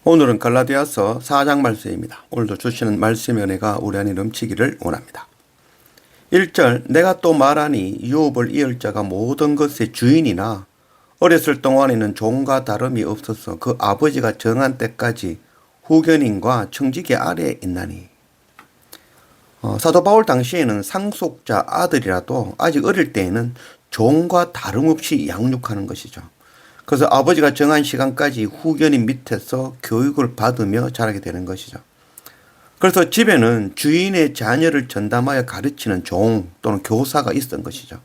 오늘은 갈라디아서 4장 말씀입니다. 오늘도 주시는 말씀의 은혜가 우리 안에 넘치기를 원합니다. 1절 내가 또 말하니 유업을 이을 자가 모든 것의 주인이나 어렸을 동안에는 종과 다름이 없어서 그 아버지가 정한 때까지 후견인과 청지기 아래에 있나니. 사도 바울 당시에는 상속자 아들이라도 아직 어릴 때에는 종과 다름없이 양육하는 것이죠. 그래서 아버지가 정한 시간까지 후견인 밑에서 교육을 받으며 자라게 되는 것이죠. 그래서 집에는 주인의 자녀를 전담하여 가르치는 종 또는 교사가 있었던 것이죠.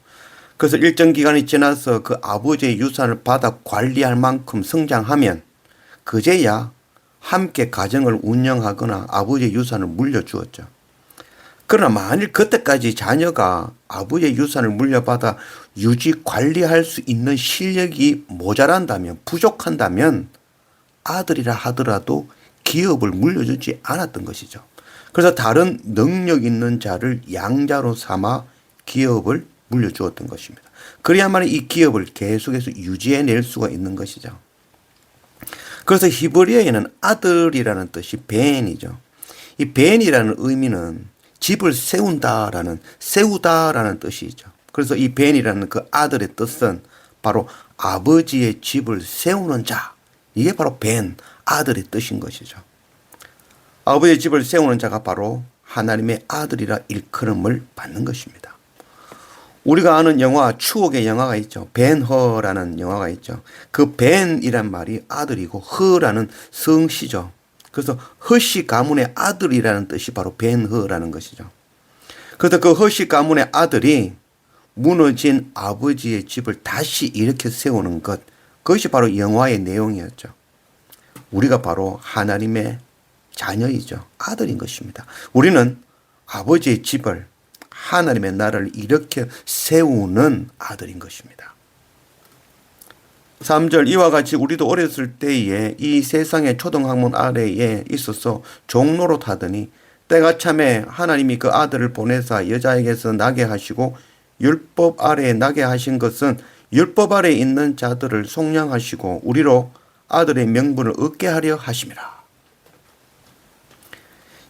그래서 일정 기간이 지나서 그 아버지의 유산을 받아 관리할 만큼 성장하면 그제야 함께 가정을 운영하거나 아버지의 유산을 물려주었죠. 그러나 만일 그때까지 자녀가 아버지의 유산을 물려받아 유지 관리할 수 있는 실력이 모자란다면, 부족한다면 아들이라 하더라도 기업을 물려주지 않았던 것이죠. 그래서 다른 능력 있는 자를 양자로 삼아 기업을 물려주었던 것입니다. 그래야만 이 기업을 계속해서 유지해낼 수가 있는 것이죠. 그래서 히브리어에는 아들이라는 뜻이 벤이죠. 이 벤이라는 의미는 집을 세운다라는 뜻이죠. 그래서 이 벤이라는 그 아들의 뜻은 바로 아버지의 집을 세우는 자. 이게 바로 벤, 아들의 뜻인 것이죠. 아버지의 집을 세우는 자가 바로 하나님의 아들이라 일컬음을 받는 것입니다. 우리가 아는 영화, 추억의 영화가 있죠. 벤허라는 영화가 있죠. 그 벤이란 말이 아들이고 허라는 성씨죠. 그래서 허씨 가문의 아들이라는 뜻이 바로 벤허라는 것이죠. 그래서 그 허씨 가문의 아들이 무너진 아버지의 집을 다시 일으켜 세우는 것, 그것이 바로 영화의 내용이었죠. 우리가 바로 하나님의 자녀이죠. 아들인 것입니다. 우리는 아버지의 집을, 하나님의 나라를 일으켜 세우는 아들인 것입니다. 3절 이와 같이 우리도 어렸을 때에 이 세상의 초등학문 아래에 있어서 종노릇 하더니 때가 참에 하나님이 그 아들을 보내사 여자에게서 나게 하시고 율법 아래에 나게 하신 것은 율법 아래에 있는 자들을 속량하시고 우리로 아들의 명분을 얻게 하려 하심이라.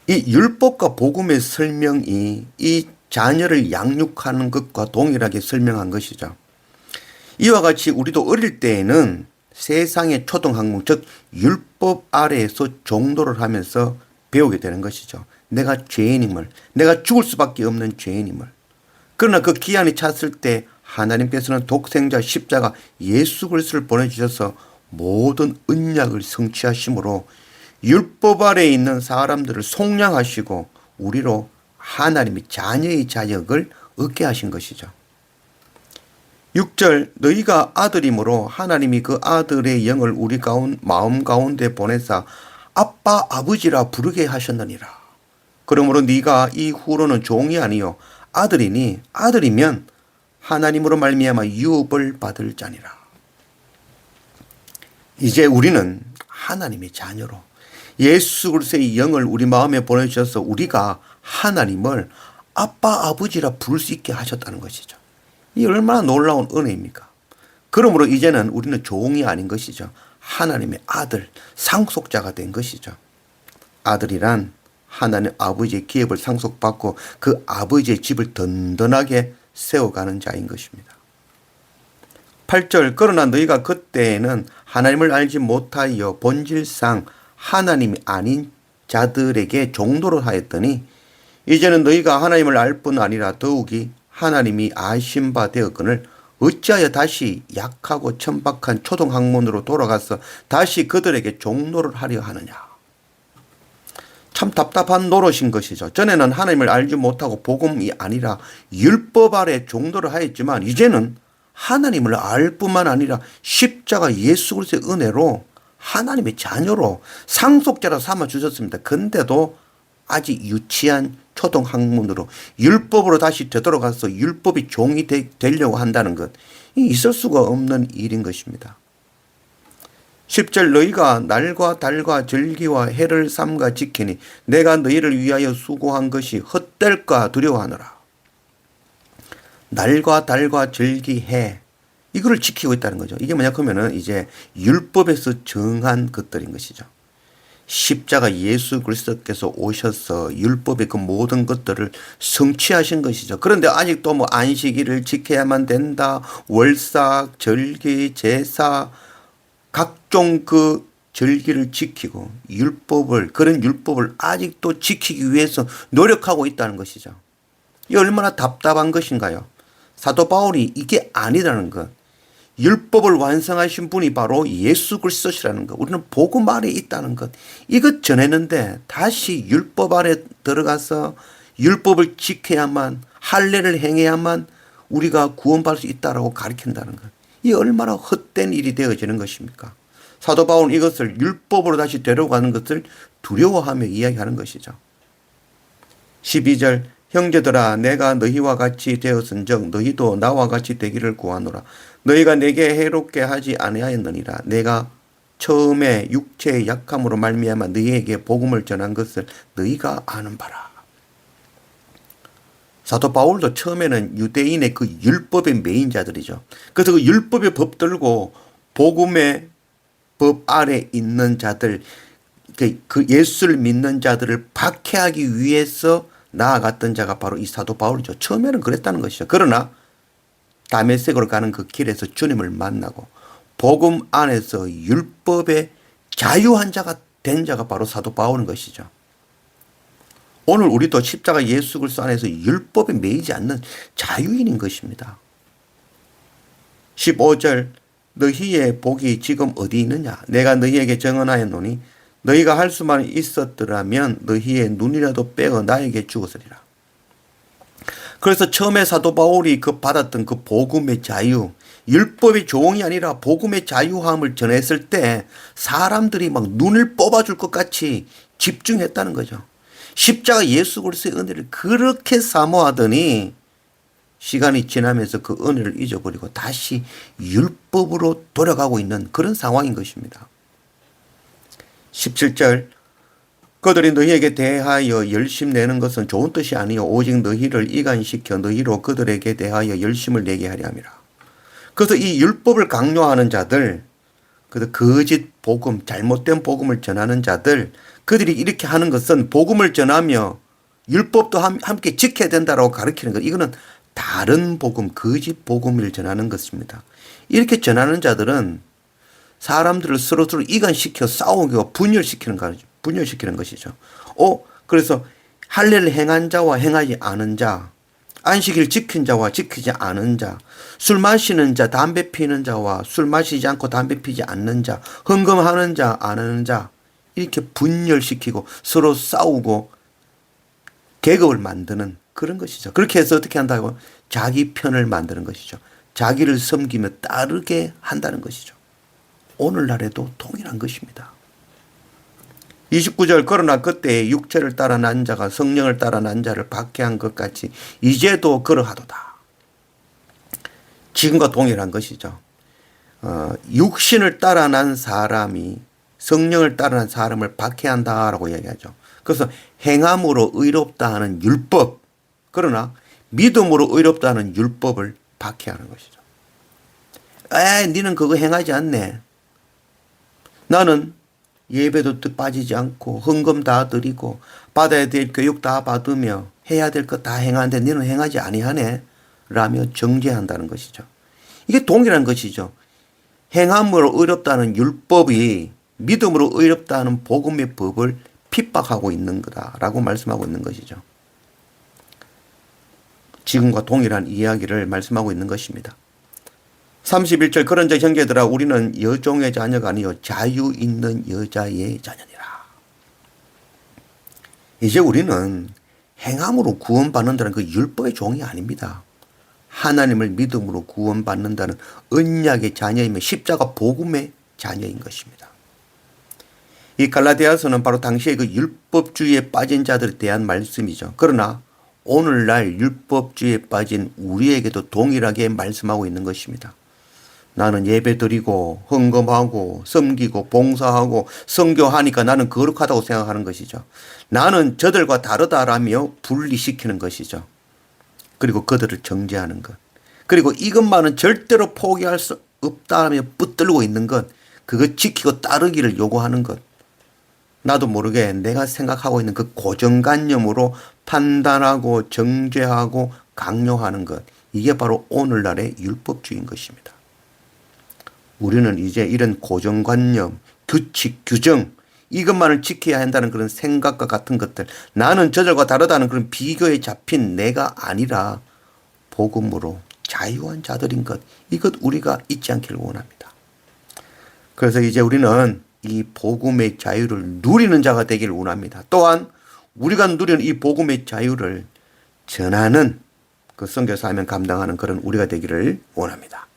이 율법과 복음의 설명이 이 자녀를 양육하는 것과 동일하게 설명한 것이죠. 이와 같이 우리도 어릴 때에는 세상의 초등학문, 즉 율법 아래에서 종도를 하면서 배우게 되는 것이죠. 내가 죄인임을, 내가 죽을 수밖에 없는 죄인임을. 그러나 그 기한이 찼을 때 하나님께서는 독생자 십자가 예수 그리스도를 보내주셔서 모든 언약을 성취하심으로 율법 아래에 있는 사람들을 속량하시고 우리로 하나님의 자녀의 자격을 얻게 하신 것이죠. 6절 너희가 아들이므로 하나님이 그 아들의 영을 우리 마음 가운데 보내사 아빠 아버지라 부르게 하셨느니라. 그러므로 네가 이후로는 종이 아니요 아들이니 아들이면 하나님으로 말미암아 유업을 받을 자니라. 이제 우리는 하나님의 자녀로 예수 그리스도의 영을 우리 마음에 보내주셔서 우리가 하나님을 아빠 아버지라 부를 수 있게 하셨다는 것이죠. 이 얼마나 놀라운 은혜입니까? 그러므로 이제는 우리는 종이 아닌 것이죠. 하나님의 아들, 상속자가 된 것이죠. 아들이란 하나님 아버지의 기업을 상속받고 그 아버지의 집을 든든하게 세워가는 자인 것입니다. 8절 그러나 너희가 그때에는 하나님을 알지 못하여 본질상 하나님이 아닌 자들에게 종노릇 하였더니 이제는 너희가 하나님을 알 뿐 아니라 더욱이 하나님이 아신 바 되었거늘 어찌하여 다시 약하고 천박한 초등학문으로 돌아가서 다시 그들에게 종노릇 하려 하느냐. 참 답답한 노릇인 것이죠. 전에는 하나님을 알지 못하고 복음이 아니라 율법 아래 종노릇 하였지만 이제는 하나님을 알 뿐만 아니라 십자가 예수 그리스도의 은혜로 하나님의 자녀로 상속자로 삼아 주셨습니다. 근데도 아직 유치한 초등학문으로 율법으로 다시 되돌아가서 율법이 종이 되려고 한다는 것, 있을 수가 없는 일인 것입니다. 10절 너희가 날과 달과 절기와 해를 삼가 지키니 내가 너희를 위하여 수고한 것이 헛될까 두려워하노라. 날과 달과 절기 해 이거를 지키고 있다는 거죠. 이게 뭐냐 그러면은 이제 율법에서 정한 것들인 것이죠. 십자가 예수 그리스도께서 오셔서 율법의 그 모든 것들을 성취하신 것이죠. 그런데 아직도 뭐 안식일을 지켜야만 된다. 월삭, 절기, 제사 각종 그 절기를 지키고 그런 율법을 아직도 지키기 위해서 노력하고 있다는 것이죠. 이 얼마나 답답한 것인가요? 사도 바울이 이게 아니라는 것. 율법을 완성하신 분이 바로 예수 그리스도시라는 것. 우리는 복음 안에 있다는 것. 이것 전했는데 다시 율법 안에 들어가서 율법을 지켜야만, 할례를 행해야만 우리가 구원받을 수 있다라고 가르친다는 것. 이 얼마나 헛된 일이 되어지는 것입니까? 사도 바울은 이것을 율법으로 다시 데려가는 것을 두려워하며 이야기하는 것이죠. 12절 형제들아 내가 너희와 같이 되었은즉 너희도 나와 같이 되기를 구하노라. 너희가 내게 해롭게 하지 아니하였느니라. 내가 처음에 육체의 약함으로 말미암아 너희에게 복음을 전한 것을 너희가 아는 바라. 사도 바울도 처음에는 유대인의 그 율법의 매인자들이죠. 그래서 그 율법의 법 들고 복음의 법 아래 있는 자들, 그 예수를 믿는 자들을 박해하기 위해서 나아갔던 자가 바로 이 사도 바울이죠. 처음에는 그랬다는 것이죠. 그러나 다메섹으로 가는 그 길에서 주님을 만나고 복음 안에서 율법의 자유한 자가 된 자가 바로 사도 바울인 것이죠. 오늘 우리도 십자가 예수 그리스도 안에서 율법에 매이지 않는 자유인인 것입니다. 15절 너희의 복이 지금 어디 있느냐? 내가 너희에게 증언하였노니 너희가 할 수만 있었더라면 너희의 눈이라도 빼어 나에게 주었으리라. 그래서 처음에 사도 바울이 받았던 그 복음의 자유, 율법의 종이 아니라 복음의 자유함을 전했을 때 사람들이 막 눈을 뽑아줄 것 같이 집중했다는 거죠. 십자가 예수 그리스도의 은혜를 그렇게 사모하더니 시간이 지나면서 그 은혜를 잊어버리고 다시 율법으로 돌아가고 있는 그런 상황인 것입니다. 17절 그들이 너희에게 대하여 열심 내는 것은 좋은 뜻이 아니요 오직 너희를 이간시켜 너희로 그들에게 대하여 열심을 내게 하려 함이라. 그래서 이 율법을 강요하는 자들, 그래서 거짓 복음, 잘못된 복음을 전하는 자들, 그들이 이렇게 하는 것은 복음을 전하며 율법도 함께 지켜야 된다라고 가르치는 것. 이거는 다른 복음, 거짓 복음을 전하는 것입니다. 이렇게 전하는 자들은 사람들을 서로서로 이간시켜 싸우고 분열시키는 것이죠. 그래서 할례를 행한 자와 행하지 않은 자, 안식일 지킨 자와 지키지 않은 자, 술 마시는 자, 담배 피는 자와 술 마시지 않고 담배 피지 않는 자, 헌금하는 자, 안 하는 자, 이렇게 분열시키고 서로 싸우고 계급을 만드는 그런 것이죠. 그렇게 해서 어떻게 한다고? 자기 편을 만드는 것이죠. 자기를 섬기며 따르게 한다는 것이죠. 오늘날에도 동일한 것입니다. 29절 그러나 그때 육체를 따라 난 자가 성령을 따라 난 자를 박해한 것 같이 이제도 그러하도다. 지금과 동일한 것이죠. 육신을 따라 난 사람이 성령을 따라 난 사람을 박해한다라고 얘기하죠. 그래서 행함으로 의롭다 하는 율법, 그러나 믿음으로 의롭다 하는 율법을 박해하는 것이죠. 니는 그거 행하지 않네. 나는 예배도 빠지지 않고 헌금 다 드리고 받아야 될 교육 다 받으며 해야 될 것 다 행하는데 너는 행하지 아니하네 라며 정죄한다는 것이죠. 이게 동일한 것이죠. 행함으로 의롭다는 율법이 믿음으로 의롭다는 복음의 법을 핍박하고 있는 거다라고 말씀하고 있는 것이죠. 지금과 동일한 이야기를 말씀하고 있는 것입니다. 31절 그런즉 형제들아 우리는 여종의 자녀가 아니요 자유 있는 여자의 자녀니라. 이제 우리는 행함으로 구원받는다는 그 율법의 종이 아닙니다. 하나님을 믿음으로 구원받는다는 언약의 자녀이며 십자가 복음의 자녀인 것입니다. 이 갈라디아서는 바로 당시의 그 율법주의에 빠진 자들에 대한 말씀이죠. 그러나 오늘날 율법주의에 빠진 우리에게도 동일하게 말씀하고 있는 것입니다. 나는 예배드리고 헌금하고 섬기고 봉사하고 선교하니까 나는 거룩하다고 생각하는 것이죠. 나는 저들과 다르다라며 분리시키는 것이죠. 그리고 그들을 정죄하는 것. 그리고 이것만은 절대로 포기할 수 없다며 붙들고 있는 것. 그거 지키고 따르기를 요구하는 것. 나도 모르게 내가 생각하고 있는 그 고정관념으로 판단하고 정죄하고 강요하는 것. 이게 바로 오늘날의 율법주의인 것입니다. 우리는 이제 이런 고정관념, 규칙, 규정 이것만을 지켜야 한다는 그런 생각과 같은 것들, 나는 저절과 다르다는 그런 비교에 잡힌 내가 아니라 복음으로 자유한 자들인 것, 이것 우리가 잊지 않기를 원합니다. 그래서 이제 우리는 이 복음의 자유를 누리는 자가 되기를 원합니다. 또한 우리가 누리는 이 복음의 자유를 전하는 그 선교사하면 감당하는 그런 우리가 되기를 원합니다.